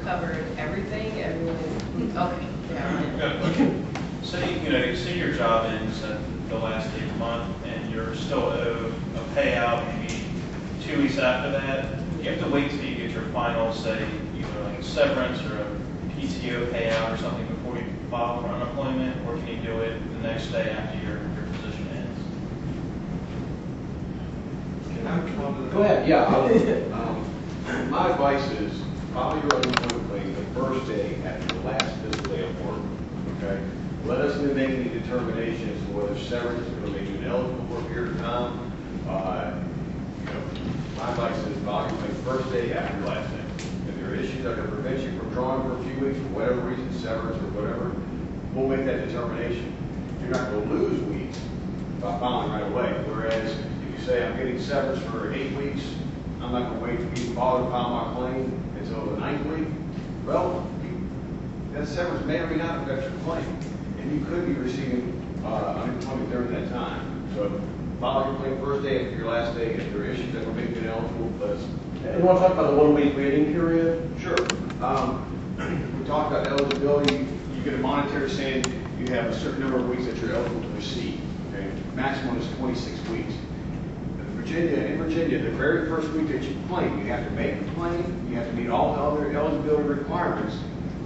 covered everything, everyone, okay, yeah. Yeah. Say your job ends at the last day of the month and you're still owed a payout maybe 2 weeks after that. You have to wait till you get your final, say, either like a severance or a PTO payout or something before you file for unemployment, or can you do it the next day after your position ends? Can I respond to that? Go ahead, yeah. My advice is file your unemployment claim the first day after the last fiscal day of work. Okay? Let us then make any determination as to whether severance is going to make you ineligible for a period of time. My advice is file your claim first day after your last day. If there are issues that are going to prevent you from drawing for a few weeks for whatever reason, severance or whatever, we'll make that determination. You're not going to lose weeks by filing right away. Whereas if you say I'm getting severance for 8 weeks, I'm not going to wait for you to bother to file my claim until the 9th week. Well, that severance may or may not affect your claim, and you could be receiving unemployment during that time. So file your claim first day after your last day. If there are issues that will make you ineligible, let us. And you want to talk about the 1 week waiting period? Sure. We talked about eligibility. You get a monetary saying you have a certain number of weeks that you're eligible to receive. Okay, maximum is 26 weeks. In Virginia, the very first week that you claim, you have to make the claim, you have to meet all the other eligibility requirements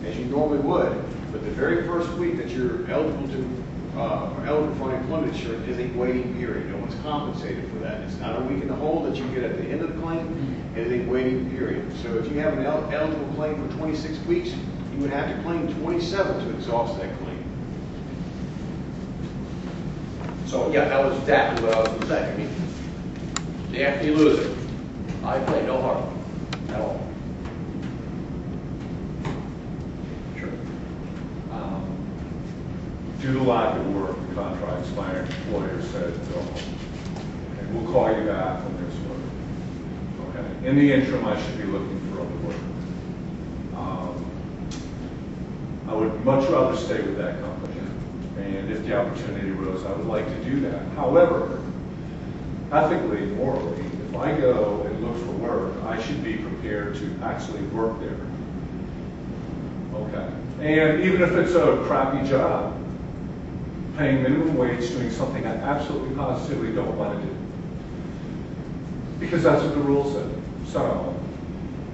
as you normally would, but the very first week that you're eligible for unemployment insurance is a waiting period. No one's compensated for that. It's not a week in the hole that you get at the end of the claim. It is a waiting period. So if you have an eligible claim for 26 weeks, you would have to claim 27 to exhaust that claim. So yeah, that was exactly what I was going to say. I mean, after you lose it, I play no harm at all. Sure. Due to lack of work, the contracts, my employer said, go home. Okay, we'll call you back when there's work. Okay. In the interim, I should be looking for other work. I would much rather stay with that company. And if the opportunity arose, I would like to do that. However, ethically, morally, if I go and look for work, I should be prepared to actually work there. Okay. And even if it's a crappy job, paying minimum wage, doing something I absolutely positively don't want to do. Because that's what the rules say. So,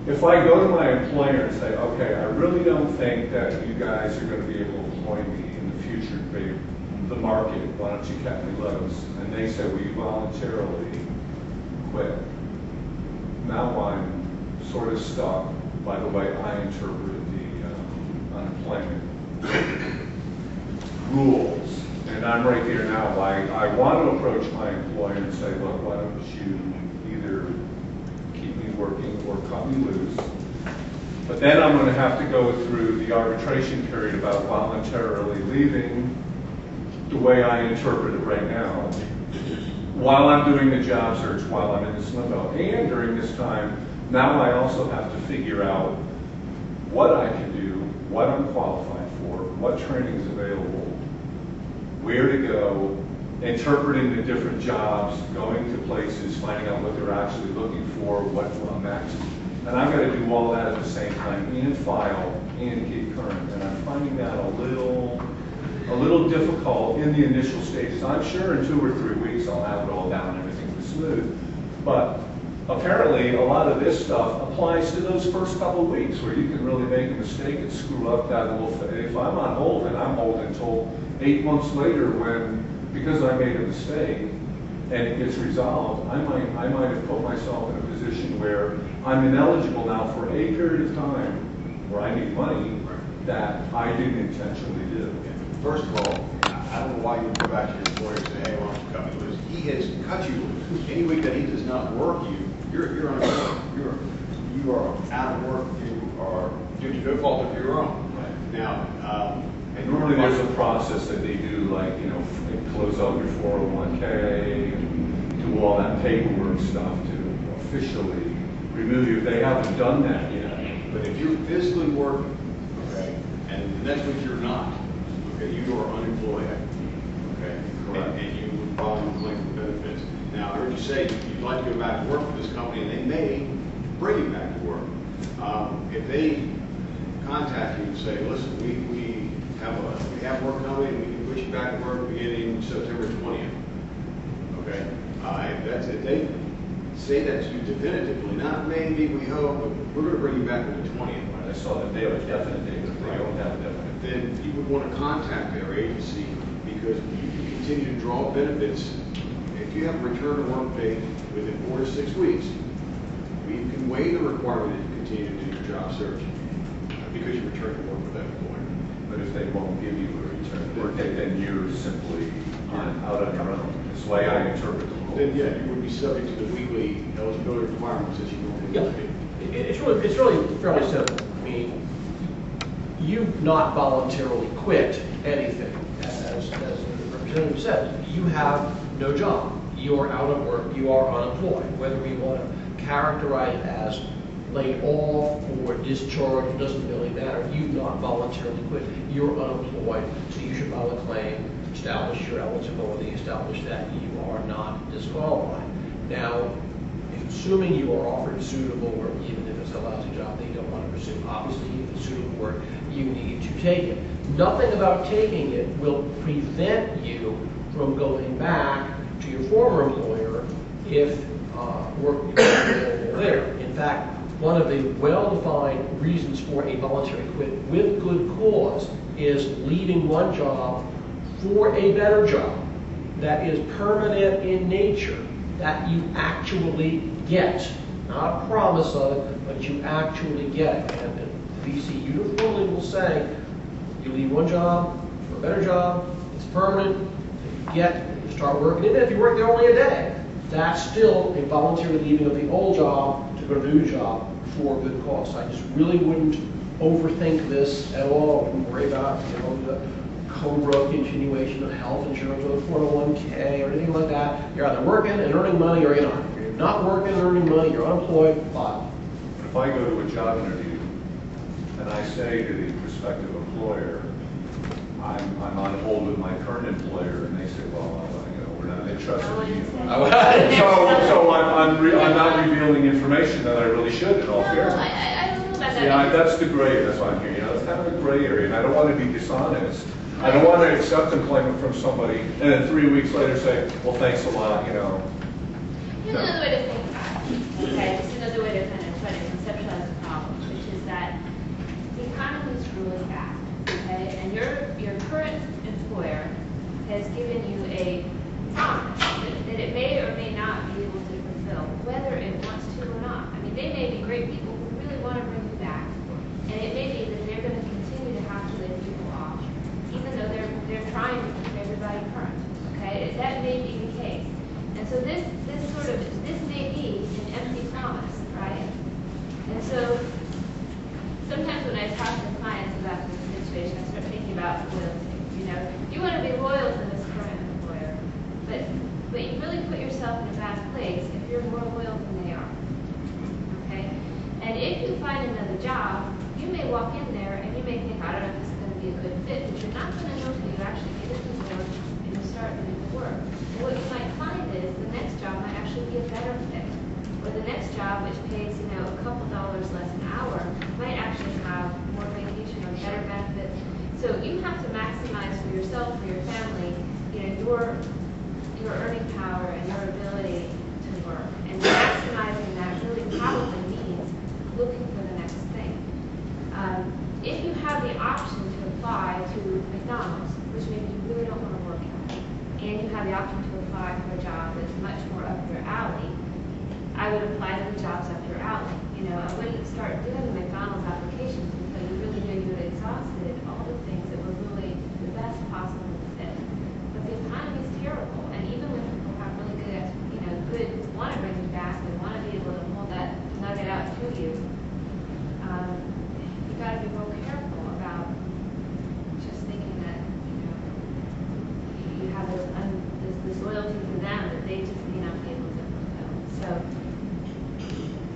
if I go to my employer and say, okay, I really don't think that you guys are going to be able to employ me in the future, babe, the market, why don't you cut me loose? And they say, will you voluntarily quit? Now I'm sort of stuck by the way I interpret the unemployment rules. And I'm right there now. I want to approach my employer and say, look, why don't you either keep me working or cut me loose? But then I'm going to have to go through the arbitration period about voluntarily leaving the way I interpret it right now, while I'm doing the job search, while I'm in this limbo. And during this time, now I also have to figure out what I can do, what I'm qualified for, what training is available, where to go, interpreting the different jobs, going to places, finding out what they're actually looking for, what I'm actually, and I've got to do all that at the same time, and file, and get current. And I'm finding that a little difficult in the initial stages. I'm sure in 2 or 3 weeks I'll have it all down, everything was smooth. But apparently a lot of this stuff applies to those first couple of weeks where you can really make a mistake and screw up that little, if I'm on hold and I'm holding until 8 months later when, because I made a mistake and it gets resolved, I might have put myself in a position where I'm ineligible now for a period of time where I need money that I didn't intentionally do. First of all, I don't know why you go back to your employer and say, hey, why don't you cut me loose? He has cut you loose. Any week that he does not work you're unemployed. You are out of work. You are due to no fault of your own. Right. Now, and normally there's a process that they do, like, close out your 401k, and do all that paperwork stuff to officially remove you. They haven't done that yet. but if you're physically working, okay, and the next week you're not, okay, you are unemployed, okay, and you would probably claim for benefits. Now, I heard you say you'd like to go back to work for this company, and they may bring you back to work. If they contact you and say, listen, we have work coming, we can put you back to work beginning September 20th. Okay? If that's it, they say that to you definitively, not maybe, we hope, but we're gonna bring you back on the 20th. I saw that they have a definite date, if they don't have a definite date. Then you would want to contact their agency because you can continue to draw benefits. If you have a return to work date within 4 to 6 weeks, we can waive the requirement to continue to do your job search because you return to work with that employer. But if they won't give you a return to work date, then you're simply out on your own. That's the way I interpret the rule. Then, yeah, you would be subject to the weekly eligibility requirements as you normally would be. It's really fairly simple. I mean, you've not voluntarily quit anything, as the representative said. You have no job. You are out of work. You are unemployed. Whether we want to characterize it as laid off or discharged, it doesn't really matter. You've not voluntarily quit. You're unemployed, so you should file a claim, establish your eligibility, establish that you are not disqualified. Now, assuming you are offered suitable work, even if it's a lousy job that you don't want to pursue, obviously if it's suitable work, you need to take it. Nothing about taking it will prevent you from going back to your former employer if work becomes available there. In fact, one of the well-defined reasons for a voluntary quit with good cause is leaving one job for a better job that is permanent in nature, that you actually get. Not a promise of it, but you actually get. And the VC uniformly will say, you leave one job for a better job, it's permanent, you start working, even if you work there only a day, that's still a voluntary leaving of the old job to go to the new job for good cause. So I just really wouldn't overthink this at all. I wouldn't worry about, the COBRA continuation of health insurance or the 401k or anything like that. You're either working and earning money or you're not. If you're not working and earning money, you're unemployed, fine. If I go to a job interview and I say to the prospective employer, I'm on hold with my current employer, and they say, well, we're not interested in you. So I'm not revealing information that I really should in all fairness. I don't know about that. Yeah, that's the gray, that's what I'm hearing. It's kind of a gray area, and I don't want to be dishonest. I don't want to accept employment from somebody and then 3 weeks later say, well, thanks a lot, Here's another way to think about it, okay? Just another way to kind of try to conceptualize the problem, which is that the economy is really bad, okay? And your current employer has given you a promise that it may or may not be able to fulfill, whether it wants to or not. I mean, they may be great people who really want to bring you back, and it may be that they're going to continue to have to lay people off, even though they're trying to keep everybody current, okay? That may be the case. And so this may be an empty promise, right? And so sometimes when I talk to clients about this situation, I start thinking about loyalty. You want to be loyal to this current employer, but you really put yourself in a bad place if you're more loyal than they are, okay? And if you find another job, you may walk in there and you may think, I don't know if this is going to be a good fit, but you're not going to know until you actually get into work and you start doing the work. And what you might find is the next job might actually be a better fit, or the next job, which pays a couple dollars less an hour, might actually have more vacation or better benefits. So you have to maximize for yourself, for your family, your earning power and your ability to work. And maximizing that really probably means looking for the next thing. If you have the option to apply to McDonald's, which maybe you really don't want to work at, and you have the option to apply for a job that's much more up your alley, I would apply to the jobs up your alley. I wouldn't start doing the McDonald's applications until you really knew you had exhausted all the things that were really the best possible fit. But the economy is terrible, and even when people have really good want to bring you back and want to be able to hold that nugget out to you, you got to be real careful about just thinking that you have this loyalty to them that they just may not be able to fulfill. So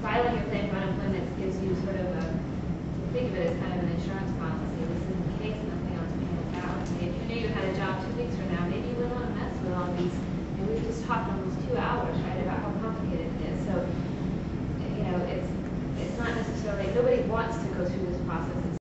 filing your claim for unemployment gives you sort of think of it as kind of an insurance policy. This is in case nothing else pans out. If you knew you had a job 2 weeks from now, maybe you wouldn't want to mess with all these. And we just talked almost 2 hours, right, about how complicated it is. So, it's not necessarily, nobody wants to go through this process.